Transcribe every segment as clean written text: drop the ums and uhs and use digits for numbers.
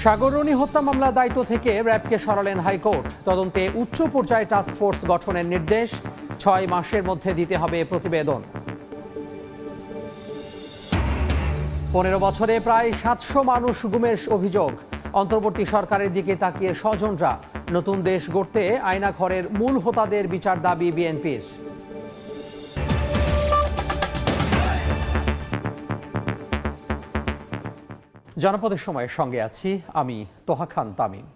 সাগররণী হত্যা মামলার দায়িত্ব থেকে র্যাবকে সরালেন হাইকোর্ট। তদন্তে উচ্চ পর্যায়ে টাস্কফোর্স গঠনের নির্দেশ, ৬ মাসের মধ্যে দিতে হবে প্রতিবেদন। ১৫ বছরে প্রায় ৭০০ মানুষ গুমের অভিযোগ। অন্তর্বর্তী সরকারের দিকে তাকিয়ে স্বজনরা। নতুন দেশ গড়তে আয়নাঘরের মূল হোতাদের বিচার দাবি বিএনপির। জনপদের সময়ের সঙ্গে আছি আমি তোহা খান তামিম।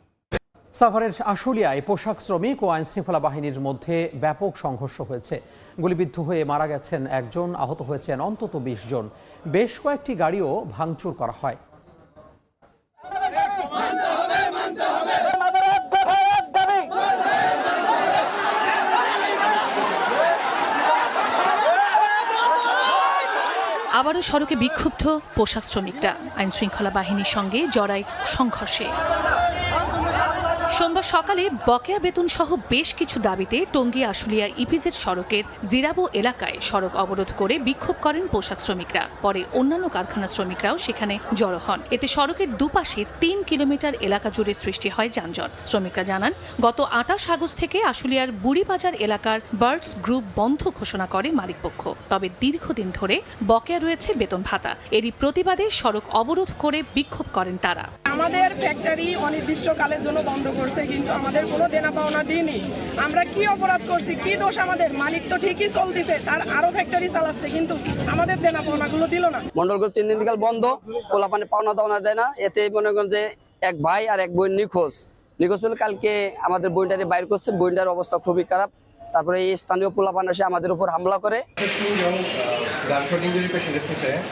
সাভারের আশুলিয়ায় পোশাক শ্রমিক ও আইনশৃঙ্খলা বাহিনীর মধ্যে ব্যাপক সংঘর্ষ হয়েছে। গুলিবিদ্ধ হয়ে মারা গেছেন একজন, আহত হয়েছেন অন্তত ২০ জন। বেশ কয়েকটি গাড়িও ভাঙচুর করা হয়। আবারও সড়কে বিক্ষুব্ধ পোশাক শ্রমিকরা, আইনশৃঙ্খলা বাহিনীর সঙ্গে জড়ায় সংঘর্ষে। সোমবার সকালে বকেয়া বেতন সহ বেশ কিছু দাবিতে টঙ্গী আশুলিয়া ইপিজেড সড়কের জিরাবো এলাকায় সড়ক অবরোধ করে বিক্ষোভ করেন পোশাক শ্রমিকরা। পরে অন্যান্য কারখানা শ্রমিকরাও সেখানে জড়ো হন। এতে সড়কের দুপাশে ৩ কিলোমিটার এলাকা জুড়ে সৃষ্টি হয় যানজট। শ্রমিকরা জানান, গত ২৮ আগস্ট থেকে আশুলিয়ার বুড়িবাজার এলাকার বার্ডস গ্রুপ বন্ধ ঘোষণা করে মালিকপক্ষ। তবে দীর্ঘদিন ধরে বকেয়া রয়েছে বেতন ভাতা। এরই প্রতিবাদে সড়ক অবরোধ করে বিক্ষোভ করেন তারা। আমাদের ফ্যাক্টরি অনির্দিষ্টকালের জন্য বন্ধ করছে, কিন্তু আমাদের কোনো দেনা পাওনা দিইনি। আমরা কি অপরাধ করছি, কি দোষ আমাদের? মালিক তো ঠিকই চলতেছে, তার আরো ফ্যাক্টরি চালাচ্ছে, কিন্তু আমাদের দেনা পাওনাগুলো দিল না। মন্ডল গ্রুপ 3 দিন থেকে বন্ধ, পোলাপানে পাওনা দাওনা দেয় না। এতে মনে করেন যে এক ভাই আর এক বোন নিখোঁজ হলো। কালকে আমাদের বোনটারে বাইর করছে, বোনটার অবস্থা খুবই খারাপ। তারপরে এই স্থানীয় পোলাপান এসে আমাদের উপর হামলা করে।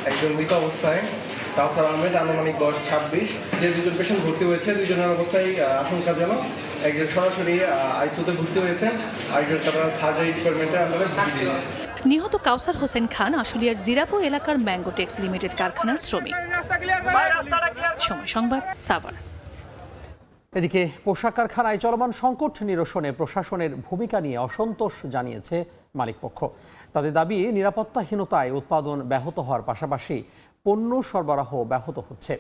একজন মৃত অবস্থায় কাউসার আহমেদ, আনুমানিক বয়স ২৬। যে দুজন পেশেন্ট ভর্তি হয়েছে, দুজনের অবস্থায় আশঙ্কাজনক। একজন সরাসরি আইসিইউতে ভর্তি হয়েছে, আরেকজন তারা সার্জারি ডিপার্টমেন্টে আমাদের ভর্তি দিয়েছে। নিহত কাউসার হোসেন খান আশুলিয়ার জিরাপো এলাকার ম্যাঙ্গোটেক্স লিমিটেড কারখানার শ্রমিক। সময় সংবাদ, সাভার। এদিকে পোশাক কারখানায় চলমান সংকট নিরসনে প্রশাসনের ভূমিকা নিয়ে অসন্তোষ জানিয়েছে মালিকপক্ষ। তাদের দাবি, নিরাপত্তাহীনতায় উৎপাদন ব্যাহত হওয়ার পাশাপাশি পণ্য সরবরাহ ব্যাহত হচ্ছে।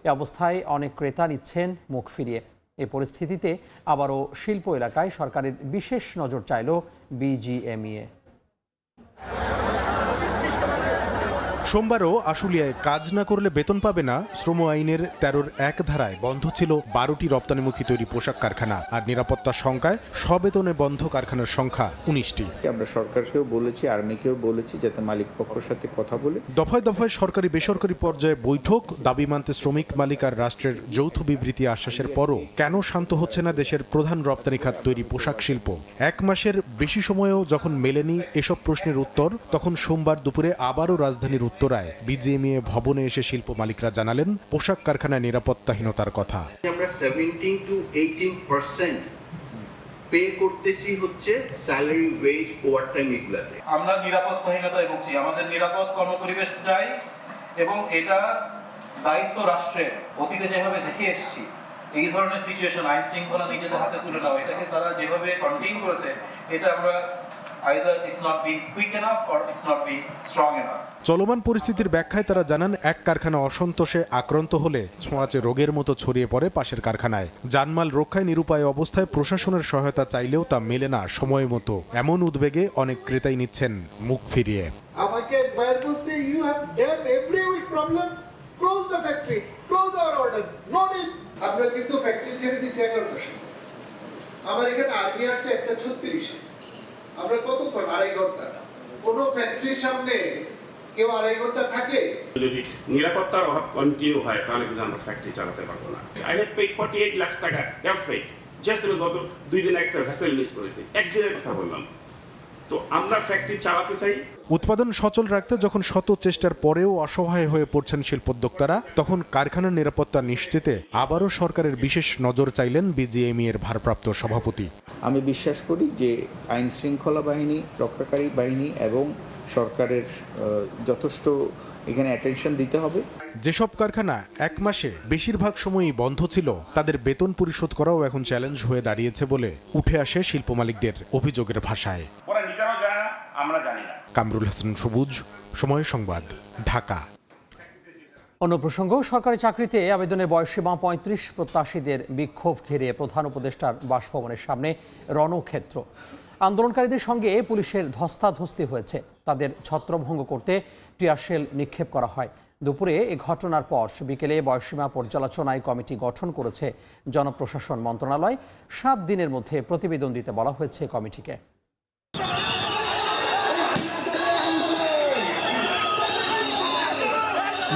এ অবস্থায় অনেক ক্রেতা নিচ্ছেন মুখ ফিরিয়ে। এ পরিস্থিতিতে আবারও শিল্প এলাকায় সরকারের বিশেষ নজর চাইল বিজিএমইএ। সোমবারও আশুলিয়ায় কাজ না করলে বেতন পাবে না শ্রম আইনের ১৩(১) ধারায় বন্ধ ছিল ১২টি রপ্তানিমুখী তৈরি পোশাক কারখানা। আর নিরাপত্তার শঙ্কায় সবেতনে বন্ধ কারখানার সংখ্যা ১৯টি। আমরা সরকারকেও বলেছি, আর্মিকেও বলেছি যাতে মালিক পক্ষের সাথে কথা বলে দফায় দফায় সরকারি বেসরকারি পর্যায়ে বৈঠক, দাবি মানতে শ্রমিক মালিক আর রাষ্ট্রের যৌথ বিবৃতি আশ্বাসের পরও কেন শান্ত হচ্ছে না দেশের প্রধান রপ্তানি খাত তৈরি পোশাক শিল্প? ১ মাসের বেশি সময়েও যখন মেলেনি এসব প্রশ্নের উত্তর, তখন সোমবার দুপুরে আবারও রাজধানীর উত্তরায় বিজিএমইএ ভবনে এসে শিল্প মালিকরা জানালেন পোশাক কারখানায় নিরাপত্তাহীনতার কথা। আমরা 17 to 18% পে করতেছি হচ্ছে স্যালারি, ওয়েজ, ওভারটাইম এগুলাতে। আমরা নিরাপত্তাহীনতায় ভুগছি। আমাদের নিরাপদ কর্মপরিবেশ চাই এবং এটা দায়িত্ব রাষ্ট্রের। অতীতে যেভাবে দেখে এসেছি এই ধরনের সিচুয়েশন, আইন শৃঙ্খলা নিজেদের হাতে তুলে নেওয়া, এটাকে তারা যেভাবে কন্টিনিউ করেছে, এটা আমরা either it's not being quick enough or it's not being strong enough. চলমান পরিস্থিতির ব্যাখ্যায় তারা জানান, এক কারখানা অসন্তোষে আক্রান্ত হলে ছোঁয়াচে রোগের মতো ছড়িয়ে পড়ে পাশের কারখানায়। জানমাল রক্ষায় নিরুপায় অবস্থায় প্রশাসনের সহায়তা চাইলেও তা মেলে না সময় মতো। এমন উদ্বেগে অনেক ক্রেতাই নিচ্ছেন মুখ ফিরিয়ে। আমাকে বাইরে বলছে, you have done every week problem, close the factory, close our order, no need. আমরা কিন্তু ফ্যাক্টরি ছেড়ে দিয়েছি 11টার সময়। আমার এখানে আর্মি আসছে 1:36। আমরা কতক্ষণ? 2.5 ঘন্টা। কোন ফ্যাক্টরির সামনে কেউ 2.5 ঘন্টা থাকে? যদি নিরাপত্তার অভাব কন্টিনিউ হয় তাহলে কিন্তু আমরা ফ্যাক্টরি চালাতে পারবো না। আই হ্যাভ পেড 48 লাখ টাকা এয়ার ফ্রেট, জাস্ট আমি গত 2 দিনে একটা ভেসেল মিস করেছি। একদিনের কথা বললাম। তো আমরা ফ্যাক্টরি চালাতে চাই। উৎপাদন সচল রাখতে যখন শত চেষ্টার পরেও অসহায় হয়ে পড়ছেন শিল্পোদ্যোক্তারা, তখন কারখানার নিরাপত্তা নিশ্চিতে আবারও সরকারের বিশেষ নজর চাইলেন বিজিএমইএর ভারপ্রাপ্ত সভাপতি। আমি বিশ্বাস করি যে আইন শৃঙ্খলা বাহিনী, রক্ষাকারী বাহিনী এবং সরকারের যথেষ্ট এখানে অ্যাটেনশন দিতে হবে। যেসব কারখানা 1 মাসে বেশিরভাগ সময়ই বন্ধ ছিল, তাদের বেতন পরিশোধ করাও এখন চ্যালেঞ্জ হয়ে দাঁড়িয়েছে বলে উঠে আসে শিল্প মালিকদের অভিযোগের ভাষায়। ওরা নিজেরাও জানে না, আমরা জানি না। কামরুল হাসান সবুজ, সময় সংবাদ, ঢাকা। অন্য প্রসঙ্গ, সরকারি চাকরিতে আবেদনের বয়সসীমা ৩৫ প্রত্যাশীদের বিক্ষোভ ঘিরে প্রধান উপদেষ্টার বাসভবনের সামনে রণক্ষেত্র। আন্দোলনকারীদের সঙ্গে পুলিশের ধস্তাধস্তি হয়েছে। তাদের ছত্রভঙ্গ করতে টিয়ারশেল নিক্ষেপ করা হয়। দুপুরে এ ঘটনার পর বিকেলে বয়সসীমা পর্যালোচনায় কমিটি গঠন করেছে জনপ্রশাসন মন্ত্রণালয়। ৭ দিনের মধ্যে প্রতিবেদন দিতে বলা হয়েছে কমিটিকে।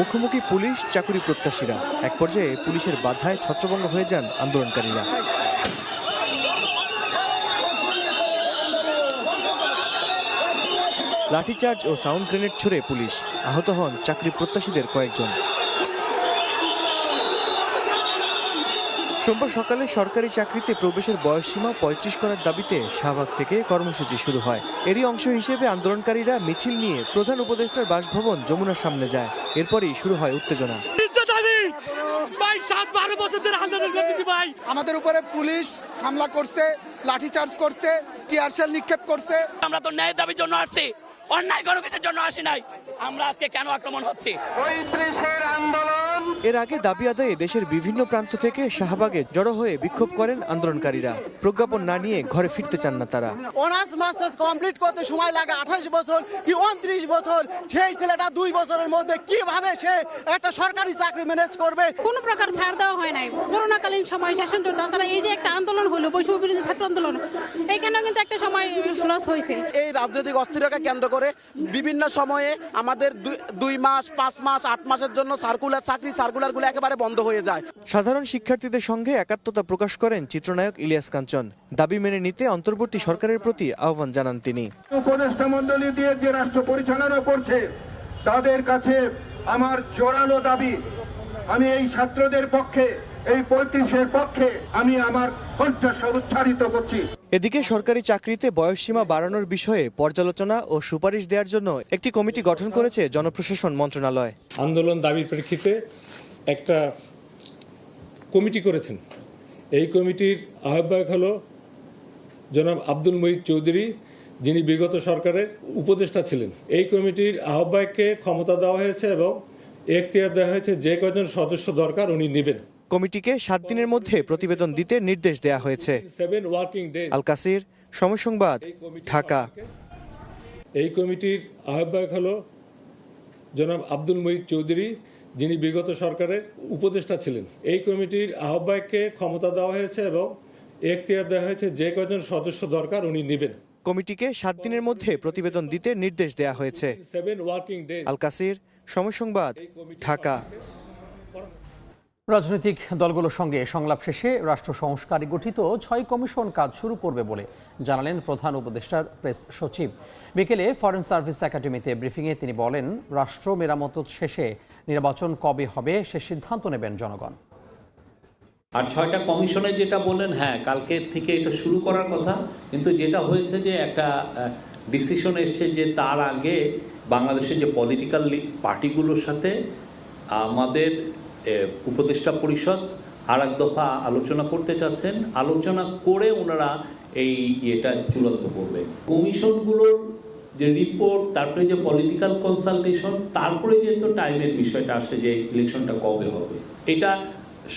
মুখোমুখি পুলিশ চাকুরি প্রত্যাশীরা। এক পর্যায়ে পুলিশের বাধায় ছত্রভঙ্গ হয়ে যান আন্দোলনকারীরা। লাঠিচার্জ ও সাউন্ড গ্রেনেড ছুড়ে পুলিশ। আহত হন চাকরি প্রত্যাশীদের কয়েকজন। সোমবার সকালে সরকারি চাকরিতে প্রবেশের বয়সসীমা ৩৫ করার দাবিতে শাহবাগ থেকে কর্মসূচি শুরু হয়। এরই অংশ হিসেবে আন্দোলনকারীরা মিছিল নিয়ে প্রধান উপদেষ্টার বাসভবন যমুনার সামনে যায়। এরপরই শুরু হয় উত্তেজনা। আমাদের উপরে পুলিশ হামলা করছে, লাঠিচার্জ করছে, টিয়ারশেল নিক্ষেপ করছে। আমরা তো ন্যায় দাবির জন্য আসছি, অন্যায় কোনো কিছুর জন্য আসি নাই। আমরা আজকে কেন আক্রমণ হচ্ছে? ৩৫-এর আন্দোলন। এর আগে দাবি আদায়ে দেশের বিভিন্ন প্রান্ত থেকে শাহবাগে জড়ো হয়ে বিক্ষোভ করেন আন্দোলনকারীরা। প্রজ্ঞাপন না নিয়ে ঘরে ফিরতে চান না তারা। অনার্স মাস্টার্স কমপ্লিট করতে সময় লাগে 28 বছর কি 29 বছর। সেই ছেলেটা 2 বছরের মধ্যে কিভাবে সে একটা সরকারি চাকরি ম্যানেজ করবে? কোনো প্রকার ছাড় দেওয়া হয় নাই করোনাকালীন সময় শাসন। তাছাড়া এই যে একটা আন্দোলন হলো বৈষম্য বিরোধী ছাত্র আন্দোলন, এইখানেও কিন্তু একটা সময় লস হয়েছে। এই রাজনৈতিক অস্থিরতাকে কেন্দ্র করে বিভিন্ন সময়ে আমাদের 2 মাস, 5 মাস, 8 মাসের জন্য চাকরি সার্কুলারগুলো একেবারে বন্ধ হয়ে যায়। সাধারণ শিক্ষার্থীদের সঙ্গে একাত্মতা প্রকাশ করেন চিত্রনায়ক ইলিয়াস কাঞ্চন। দাবি মেনে নিতে অন্তর্বর্তী সরকারের প্রতি আহ্বান জানান তিনি। উপদেষ্টা মণ্ডলী দিয়ে যে রাষ্ট্র পরিচালনা করছে তাদের কাছে আমার জোরালো দাবি, আমি এই ছাত্রদের পক্ষে, এই 35-এর পক্ষে আমি আমার কণ্ঠস্বর উচ্চারিত করছি। এদিকে সরকারি চাকরিতে বয়সসীমা বাড়ানোর বিষয়ে পর্যালোচনা ও সুপারিশ দেওয়ার জন্য একটি কমিটি গঠন করেছে জনপ্রশাসন মন্ত্রণালয়। আন্দোলন দাবির প্রেক্ষিতে একটা কমিটি করেছেন। এই কমিটির আহ্বায়ক হলো জনাব আব্দুল মুহিত চৌধুরী, যিনি বিগত সরকারের উপদেষ্টা ছিলেন। এই কমিটির আহ্বায়ককে ক্ষমতা দেওয়া হয়েছে এবং এখতিয়ার দেওয়া হয়েছে যে কয়জন সদস্য দরকার উনি নেবেন। কমিটিকে 7 দিনের মধ্যে প্রতিবেদন দিতে নির্দেশ দেওয়া হয়েছে। 7 ওয়ার্কিং ডেজ। আল কাসির, সময় সংবাদ, ঢাকা। এই কমিটির আহ্বায়ক হলো জনাব আব্দুল মুহিত চৌধুরী, যিনি বিগত সরকারের উপদেষ্টা ছিলেন। এই কমিটির আহ্বায়ককে ক্ষমতা দেওয়া হয়েছে এবং এখতিয়ার দেওয়া হয়েছে যে কয়জন সদস্য দরকার উনি নেবেন। কমিটিকে 7 দিনের মধ্যে প্রতিবেদন দিতে নির্দেশ দেওয়া হয়েছে। 7 ওয়ার্কিং ডেজ। আল কাসির, সময় সংবাদ, ঢাকা। রাজনৈতিক দলগুলোর সঙ্গে সংলাপ শেষে রাষ্ট্র সংস্কারে গঠিত 6 কমিশন কাজ শুরু করবে বলে জানালেন প্রধান উপদেষ্টার প্রেস সচিব। বিকেলে ফরেন সার্ভিস একাডেমিতে ব্রিফিংয়ে তিনি বলেন, রাষ্ট্র মেরামত শেষে নির্বাচন কবে হবে সে সিদ্ধান্ত নেবেন জনগণ। আর 6টা কমিশনের যেটা বললেন, হ্যাঁ কালকের থেকে এটা শুরু করার কথা, কিন্তু যেটা হয়েছে যে একটা ডিসিশন এসছে যে তার আগে বাংলাদেশের যে পলিটিক্যাল পার্টিগুলোর সাথে আমাদের উপদেষ্টা পরিষদ আর এক দফা আলোচনা করতে চাচ্ছেন। আলোচনা করে ওনারা এই এটা চূড়ান্ত করবে। কমিশনগুলোর যে রিপোর্ট, তারপরে যে পলিটিক্যাল কনসালটেশন, তারপরে যেহেতু টাইমের বিষয়টা আসে যে ইলেকশনটা কবে হবে, এটা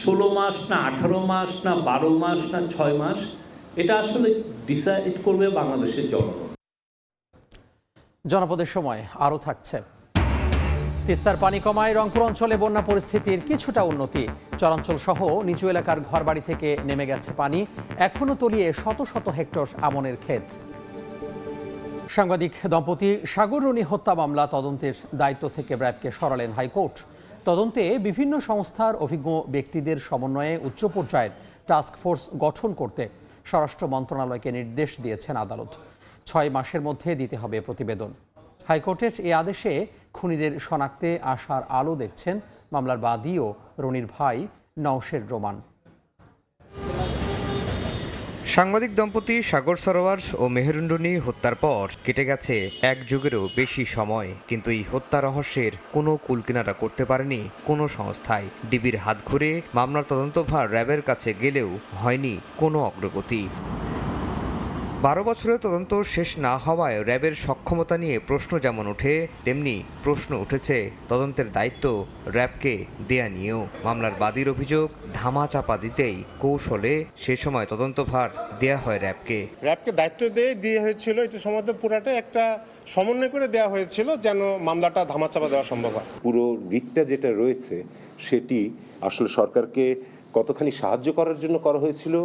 16 মাস না 18 মাস না 12 মাস না 6 মাস, এটা আসলে ডিসাইড করবে বাংলাদেশের জনগণ। জনপদের সময় আরও থাকছে। তিস্তার পানি কমায় রংপুর অঞ্চলে বন্যা পরিস্থিতির কিছুটা উন্নতি। চরাঞ্চল সহ নিচু এলাকার ঘরবাড়ি থেকে নেমে গেছে পানি, এখনো তলিয়ে শত শত হেক্টর আমনের ক্ষেত। সাংবাদিক দম্পতি সাগর রনি হত্যা মামলা তদন্তের দায়িত্ব থেকে র্যাবকে সরালেন হাইকোর্ট। তদন্তে বিভিন্ন সংস্থার অভিজ্ঞ ব্যক্তিদের সমন্বয়ে উচ্চ পর্যায়ের টাস্ক ফোর্স গঠন করতে স্বরাষ্ট্র মন্ত্রণালয়কে নির্দেশ দিয়েছেন আদালত। 6 মাসের মধ্যে দিতে হবে প্রতিবেদন। হাইকোর্টের এই আদেশে খুনিদের শনাক্তে আশার আলো দেখছেন মামলার বাদী ও রনির ভাই নওশের রোমান। সাংবাদিক দম্পতি সাগর সরোয়ার ও মেহেরুন্ডনী হত্যার পর কেটে গেছে 1 যুগেরও বেশি সময়, কিন্তু এই হত্যা রহস্যের কোনো কুলকিনারা করতে পারেনি কোনো সংস্থায়। ডিবির হাত ঘুরে মামলার তদন্তভার র্যাবের কাছে গেলেও হয়নি কোনো অগ্রগতি। 12 বছরে তদন্ত শেষ না হওয়ায় র্যাবের সক্ষমতা নিয়ে প্রশ্ন যেমন ওঠে, তেমনি প্রশ্ন উঠেছে তদন্তের দায়িত্ব র্যাবকে দেয়া নিয়েও। মামলার বাদীর অভিযোগ, ধামাচাপা দিতেই কৌশলে সে সময় তদন্তভার দেয়া হয় র্যাবকে। র্যাবকে দায়িত্ব দিয়ে হয়েছিল, এটা সম্বন্ধে পুরাটা একটা সমন্বয় করে দেওয়া হয়েছিল যেন মামলাটা ধামাচাপা দেওয়া সম্ভব হয়। পুরো রিটটা যেটা রয়েছে সেটি আসলে সরকারকে কতখানি সাহায্য করার জন্য করা হয়েছিল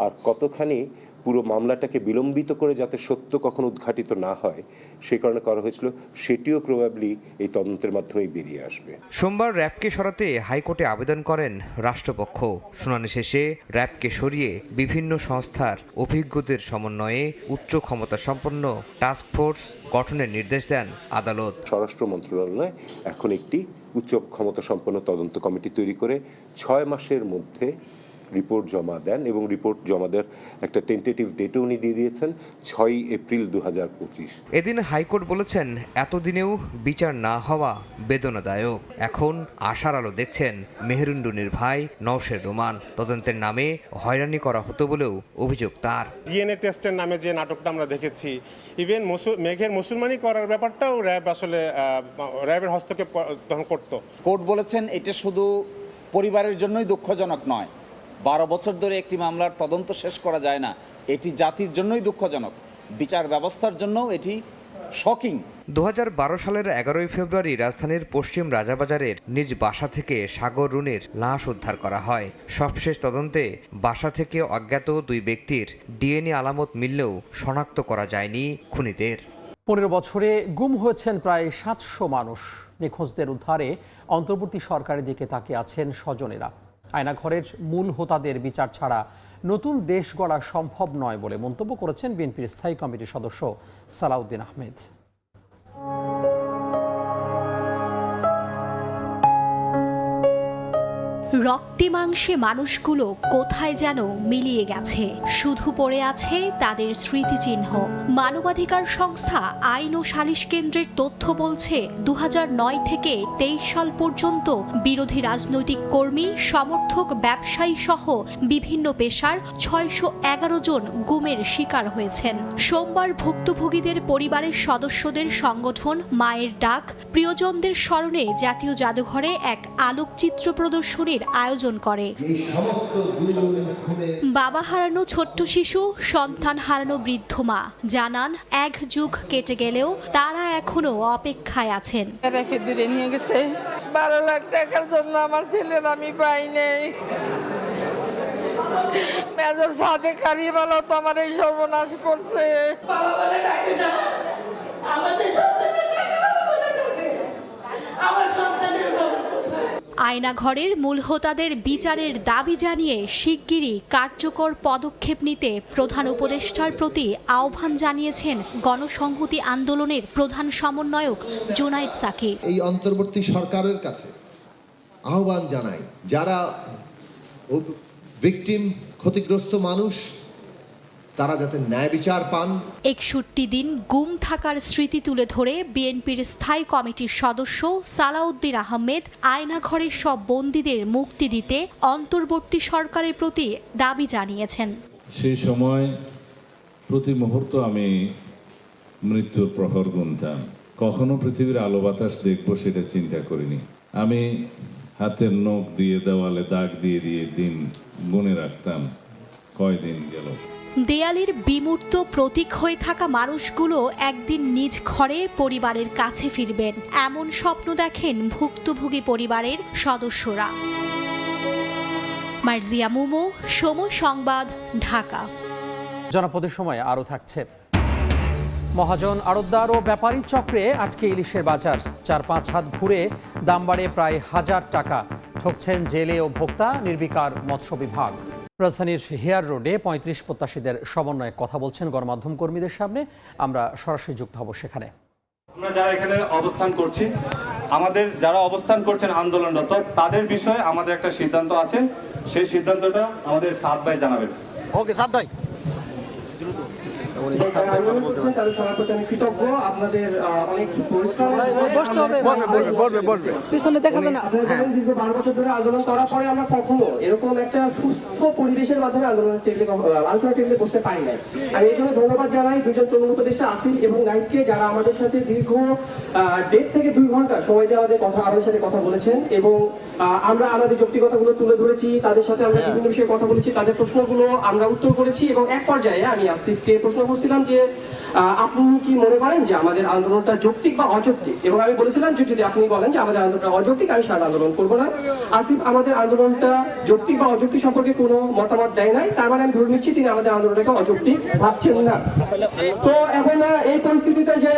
আর কতখানি পুরো মামলাটাকে বিলম্বিত করে যাতে সত্য কখনো উদ্ঘাটিত না হয় সেই কারণে করা হয়েছিল, সেটিও প্রবাবলি এই তদন্তের মাধ্যমেই বেরিয়ে আসবে। সোমবার র্যাবকে সরাতে হাইকোর্টে আবেদন করেন রাষ্ট্রপক্ষ। শুনানি শেষে র্যাবকে সরিয়ে বিভিন্ন সংস্থার অভিজ্ঞদের সমন্বয়ে উচ্চ ক্ষমতা সম্পন্ন টাস্কফোর্স গঠনের নির্দেশ দেন আদালত। স্বরাষ্ট্র মন্ত্রণালয় এখন একটি উচ্চ ক্ষমতা সম্পন্ন তদন্ত কমিটি তৈরি করে 6 মাসের মধ্যে রিপোর্ট জমা দেন এবং রিপোর্ট জমা দেওয়ার একটা টেন্টেটিভ ডেটও উনি দিয়ে দিয়েছেন 6 এপ্রিল 2025। এদিন হাইকোর্ট বলেছেন এতদিনেও বিচার না হওয়া বেদনাদায়ক। এখন আশার আলো দেখছেন মেহেরুন্ডুনির ভাই নওশের রোমান। তদন্তের নামে হয়রানি করা হতো বলেও অভিযোগ তার। ডিএনএ টেস্টের নামে যে নাটকটা আমরা দেখেছি, ইভেন মেঘের মুসলমানি করার ব্যাপারটাও র্যাব আসলে র্যাবের হস্তক্ষেপ করত। কোর্ট বলেছেন এটা শুধু পরিবারের জন্যই দুঃখজনক নয়, 12 বছর ধরে একটি মামলার তদন্ত শেষ করা যায় না, এটি জাতির জন্যই দুঃখজনক, বিচার ব্যবস্থার জন্য এটি শকিং। 2012 সালের 11 ফেব্রুয়ারি রাজধানীর পশ্চিম রাজাবাজারের নিজ বাসা থেকে সাগর রুনির লাশ উদ্ধার করা হয়। সবশেষ তদন্তে বাসা থেকে অজ্ঞাত 2 ব্যক্তির ডিএনএ আলামত মিললেও শনাক্ত করা যায়নি খুনিদের। 15 বছরে গুম হয়েছেন প্রায় 700 মানুষ। নিখোঁজদের উদ্ধারে অন্তর্বর্তী সরকারের দিকে তাকিয়ে আছেন স্বজনেরা। আয়নাঘরের মূল হোতাদের বিচার ছাড়া নতুন দেশ গড়া সম্ভব নয় বলে মন্তব্য করেছেন বিএনপির স্থায়ী কমিটির সদস্য সালাউদ্দিন আহমেদ। রক্তে মাংসে মানুষগুলো কোথায় যেন মিলিয়ে গেছে, শুধু পড়ে আছে তাদের স্মৃতিচিহ্ন। মানবাধিকার সংস্থা আইন ও সালিশ কেন্দ্রের তথ্য বলছে 2009 থেকে 23 সাল পর্যন্ত বিরোধী রাজনৈতিক কর্মী, সমর্থক, ব্যবসায়ী সহ বিভিন্ন পেশার 611 জন গুমের শিকার হয়েছেন। সোমবার ভুক্তভোগীদের পরিবারের সদস্যদের সংগঠন মায়ের ডাক প্রিয়জনদের স্মরণে জাতীয় জাদুঘরে এক আলোকচিত্র প্রদর্শনীর আয়োজন করে। বাবা হারানো ছোট্ট শিশু, সন্তান হারানো বৃদ্ধ মা জানান 1 যুগ কেটে গেলেও তারা এখনো অপেক্ষায় আছেন। রেখে দূরে নিয়ে গেছে, 12 লাখ টাকার জন্য আমার ছেলের আমি পাই নাই। মেজর সাথে কারিয়ে বলো তো আমার এই সর্বনাশ করছে। বাবা বলে ডাকে না, আমাদের সন্তানের কাকে বাবা বলে ডাকে? আমার সন্তানের বাবা। আয়নাঘরের মূল হোতাদের বিচারের দাবি জানিয়ে শিগগিরই কার্যকর পদক্ষেপ নিতে প্রধান উপদেষ্টার প্রতি আহ্বান জানিয়েছেন গণসংহতি আন্দোলনের প্রধান সমন্বয়ক জুনাইদ সাকি। এই অন্তর্বর্তী সরকারের কাছে আহ্বান জানাই, যারা ভিকটিম, ক্ষতিগ্রস্ত মানুষ, তারা যাতে ন্যায় বিচার পান। 61 দিন গুম থাকার স্মৃতি তুলে ধরে বিএনপির স্থায়ী কমিটির সদস্য সালাউদ্দিন আহমেদ আয়নাঘরের সব বন্দীদের মুক্তি দিতে অন্তর্বর্তী সরকারের প্রতি দাবি জানিয়েছেন। সেই সময় প্রতি মুহূর্ত আমি মৃত্যুর প্রহর গুনতাম। কখনো পৃথিবীর আলো বাতাস দেখবো সেটা চিন্তা করিনি। আমি হাতের নখ দিয়ে দেওয়ালে দাগ দিয়ে দিয়ে দিন গুনে রাখতাম, কয়দিন গেল। দেয়ালের বিমূর্ত প্রতীক হয়ে থাকা মানুষগুলো একদিন নিজ ঘরে পরিবারের কাছে ফিরবেন, এমন স্বপ্ন দেখেন ভুক্তভোগী পরিবারের সদস্যরা। মার্জিয়া মুমো, সময় সংবাদ, ঢাকা। জনপদের সময় আরও থাকছে। মহাজন, আড়তদার ও ব্যাপারী চক্রে আটকে ইলিশের বাজার। 4-5 হাত ঘুরে দাম বাড়ে প্রায় 1000 টাকা। ঠকছেন জেলে ও ভোক্তা, নির্বিকার মৎস্য বিভাগ। রাজধানীর হেয়ার রোডে 35 প্রত্যাশীদের সমন্বয়ে কথা বলছেন গণমাধ্যম কর্মীদের সামনে। আমরা সরাসরি যুক্ত হব সেখানে। আমরা যারা এখানে অবস্থান করছি, আমাদের যারা অবস্থান করছেন আন্দোলনরত, তাদের বিষয়ে আমাদের একটা সিদ্ধান্ত আছে। সেই সিদ্ধান্তটা আমাদের সাদ ভাই জানাবেন। ওকে সাদ ভাই। তাদের সবার প্রতি আমি কৃতজ্ঞ। আপনাদের অনেক পরিশ্রম পিছনে দেখা যায় না। দীর্ঘ 12 বছর ধরে আন্দোলন করার পরে আমরা কখনো এরকম একটা সুস্থ পরিবেশের মাধ্যমে আলোচনা টেবিলে বসতে পারি নাই। আমি এই জন্য ধন্যবাদ জানাই দুজন তরুণ উপদেষ্টা আসিফ এবং নাইককে, যারা আমাদের সাথে দীর্ঘ 1.5 থেকে 2 ঘন্টা সময় দিয়ে আমাদের সাথে কথা বলেছেন এবং আমরা আমাদের যৌক্তিকতাগুলো তুলে ধরেছি, তাদের সাথে আমরা বিভিন্ন বিষয়ে কথা বলেছি, তাদের প্রশ্নগুলো আমরা উত্তর করেছি এবং এক পর্যায়ে আমি আসিফকে প্রশ্ন করছিলাম যে আপনি কি মনে করেন যে আমাদের আন্দোলনটা যৌক্তিক বা অযৌক্তিক, এবং আমি বলেছিলাম যে যদি আপনি বলেন যে আমাদের আন্দোলনটা অযৌক্তিক আমি সারা আন্দোলন করবো না। আসিফ আমাদের আন্দোলনটা যৌক্তিক বা অযৌক্তিক সম্পর্কে কোনো মতামত দেয় নাই, তার মানে আমি ধরে নিচ্ছি তিনি আমাদের আন্দোলনটাকে অযৌক্তিক ভাবছেন না। তো এখন এই পরিস্থিতিতে যে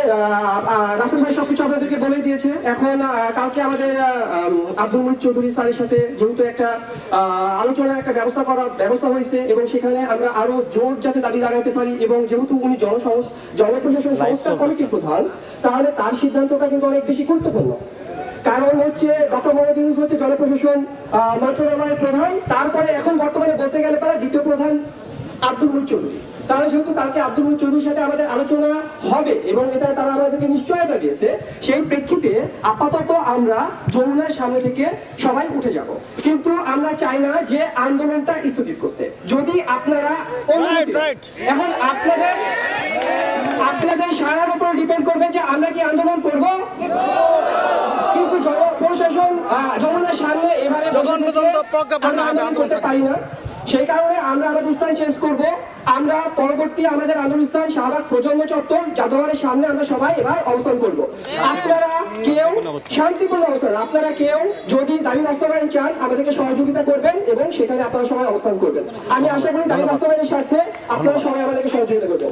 রাসেল ভাই সবকিছু আপনাদেরকে বলে দিয়েছে, এখন কালকে আমাদের আব্দুল মুহিত চৌধুরী স্যারের সাথে যেহেতু একটা আলোচনার একটা ব্যবস্থা হয়েছে এবং সেখানে আমরা আরো জোর যাতে দাবি লাগাতে পারি, এবং যেহেতু উনি জনপ্রশাসন সংস্কার কমিটির প্রধান, তাহলে তার সিদ্ধান্তটা কিন্তু অনেক বেশি গুরুত্বপূর্ণ। কারণ হচ্ছে ডক্টর মোহাম্মদ ইউনূস হচ্ছে জনপ্রশাসন মন্ত্রণালয়ের প্রধান, তারপরে এখন বর্তমানে বলতে গেলে পারে দ্বিতীয় প্রধান আব্দুল মুহিত চৌধুরী। তাহলে যেহেতু কালকে আব্দুল মুহিত চৌধুরীর সাথে আমাদের আলোচনা হবে এবং এটা তারা আমাদেরকে নিশ্চয়তা দিয়েছে, সেই প্রেক্ষিতে আপাতত আমরা যমুনার সামনে থেকে সবাই উঠে যাব, কিন্তু আমরা চাই না যে আন্দোলনটা স্থগিত করতে। যদি আপনারা এখন আপনাদের সারার উপর ডিপেন্ড করবে যে আমরা কি আন্দোলন করব, কিন্তু প্রশাসন যমুনার সামনে এভাবে আন্দোলন করতে পারি না। সেই কারণে আমরা আমাদের স্থান চেঞ্জ করব। আমরা পরবর্তী আমাদের আন্দোলন স্থান শাহবাগ প্রজন্ম চত্বর জাদুঘরের সামনে আমরা সবাই এবার অবস্থান করব। আপনারা কেউ শান্তিপূর্ণ অবস্থান, আপনারা কেউ যদি দাবি বাস্তবায়ন চান আমাদেরকে সহযোগিতা করবেন এবং সেখানে আপনারা সবাই অবস্থান করবেন। আমি আশা করি দাবি বাস্তবায়নের স্বার্থে আপনারা সবাই আমাদেরকে সহযোগিতা করবেন।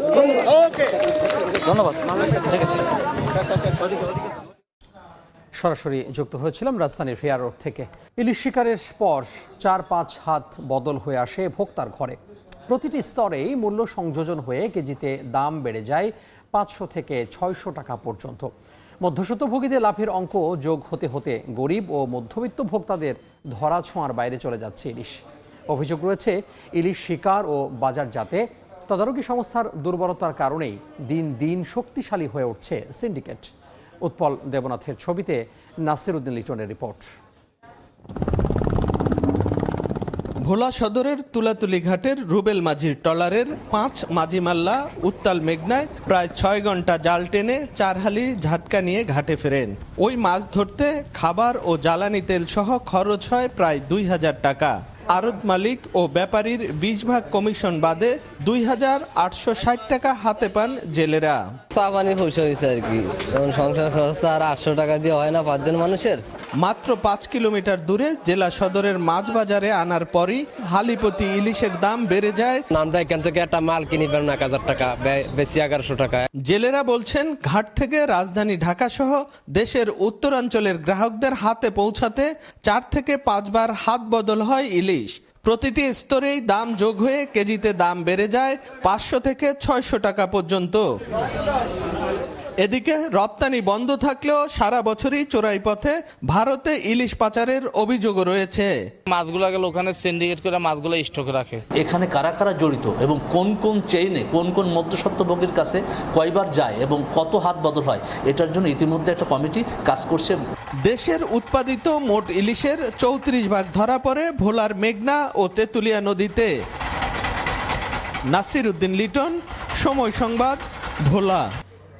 ধন্যবাদ। সরাসরি যুক্ত হয়েছিলাম রাজধানীর ফেয়ার রোড থেকে। ইলিশ শিকারের পর 4-5 হাত বদল হয়ে আসে ভোক্তার ঘরে। প্রতিটি স্তরেই মূল্য সংযোজন হয়ে কেজিতে দাম বেড়ে যায় 500 থেকে 600 টাকা পর্যন্ত। মধ্যস্বত্বভোগীদের লাভের অঙ্ক যোগ হতে হতে গরিব ও মধ্যবিত্ত ভোক্তাদের ধরাছোঁয়ার বাইরে চলে যাচ্ছে ইলিশ। অভিযোগ রয়েছে ইলিশ শিকার ও বাজারজাতে তদারকি সংস্থার দুর্বলতার কারণেই দিন দিন শক্তিশালী হয়ে উঠছে সিন্ডিকেট। উৎপল দেবনাথের ছবিতে নাসির উদ্দিন লিটনের রিপোর্ট। ভোলা সদরের তুলাতুলি ঘাটের রুবেল মাঝির ট্রলারের 5 মাঝি মাল্লা উত্তাল মেঘনায় প্রায় 6 ঘন্টা জাল টেনে 4 হালি ঝাটকা নিয়ে ঘাটে ফেরেন। ওই মাছ ধরতে খাবার ও জ্বালানি তেল সহ খরচ হয় প্রায় 2000 টাকা। আড়ত মালিক ও ব্যাপারীর 20 ভাগ কমিশন বাদে 2860 টাকা হাতে পান জেলেরা। সাবানি পয়সা হয়েছে আর কি, এখন সংসার খরচ তো আর 800 টাকা দিয়ে হয় না 5 জন মানুষের। মাত্র 5 কিলোমিটার দূরে জেলা সদরের মাছ বাজারে আনার পরই হালিপতি ইলিশের দাম বেড়ে যায়। আমরা এখান থেকে একটা মাল কিনি পারেন 1000 টাকা, বেশি 1100 টাকা। জেলেরা বলছেন ঘাট থেকে রাজধানী ঢাকা সহ দেশের উত্তরাঞ্চলের গ্রাহকদের হাতে পৌঁছাতে 4 থেকে 5 বার হাত বদল হয় ইলিশ। প্রতিটি স্তরেই দাম যোগ হয়ে কেজিতে দাম বেড়ে যায় 500 থেকে 600 টাকা পর্যন্ত। এদিকে রপ্তানি বন্ধ থাকলেও সারা বছরই চোরাই পথে ভারতে ইলিশ পাচারের অভিযোগও রয়েছে। মাছগুলো গেলে ওখানে সিন্ডিকেট করে মাছগুলো স্টক রাখে। এখানে কারা কারা জড়িত এবং কোন কোন চেইনে কোন কোন মধ্যস্বত্বভোগীর কাছে কয়বার যায় এবং কত হাত বদল হয়, এটার জন্য ইতিমধ্যে একটা কমিটি কাজ করছে। দেশের উৎপাদিত মোট ইলিশের 34 ভাগ ধরা পড়ে ভোলার মেঘনা ও তেঁতুলিয়া নদীতে। নাসির উদ্দিন লিটন, সময় সংবাদ, ভোলা।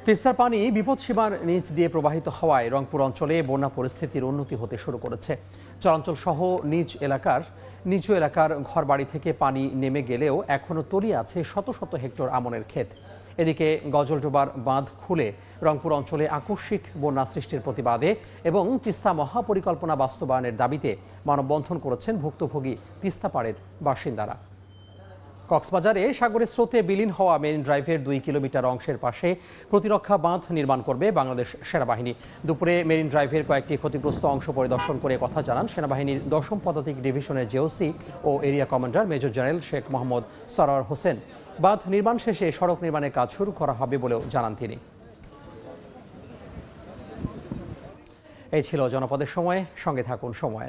তিস্তার পানি বিপদসীমার নিচ দিয়ে প্রবাহিত হওয়ায় রংপুর অঞ্চলে বন্যা পরিস্থিতির উন্নতি হতে শুরু করেছে। চরাঞ্চল সহ নিচু এলাকার ঘরবাড়ি থেকে পানি নেমে গেলেও এখনও তলিয়ে আছে শত শত হেক্টর আমনের ক্ষেত। এদিকে গজলডোবার বাঁধ খুলে রংপুর অঞ্চলে আকস্মিক বন্যা সৃষ্টির প্রতিবাদে এবং তিস্তা মহাপরিকল্পনা বাস্তবায়নের দাবিতে মানববন্ধন করেছেন ভুক্তভোগী তিস্তাপাড়ের বাসিন্দারা। কক্সবাজারে সাগরের স্রোতে বিলীন হওয়া মেরিন ড্রাইভের 2 কিলোমিটার অংশের পাশে প্রতিরক্ষা বাঁধ নির্মাণ করবে বাংলাদেশ সেনাবাহিনী। দুপুরে মেরিন ড্রাইভের কয়েকটি ক্ষতিগ্রস্ত অংশ পরিদর্শন করে কথা জানান সেনাবাহিনীর 10ম পদাতিক ডিভিশনের জেওসি ও area commander major general Sheikh Mohammad Sarwar Hossain. বাঁধ নির্মাণ শেষে সড়ক নির্মাণের কাজ শুরু করা হবে বলেও জানান তিনি। এই ছিল জনপদের সময়, সঙ্গে থাকুন সময়।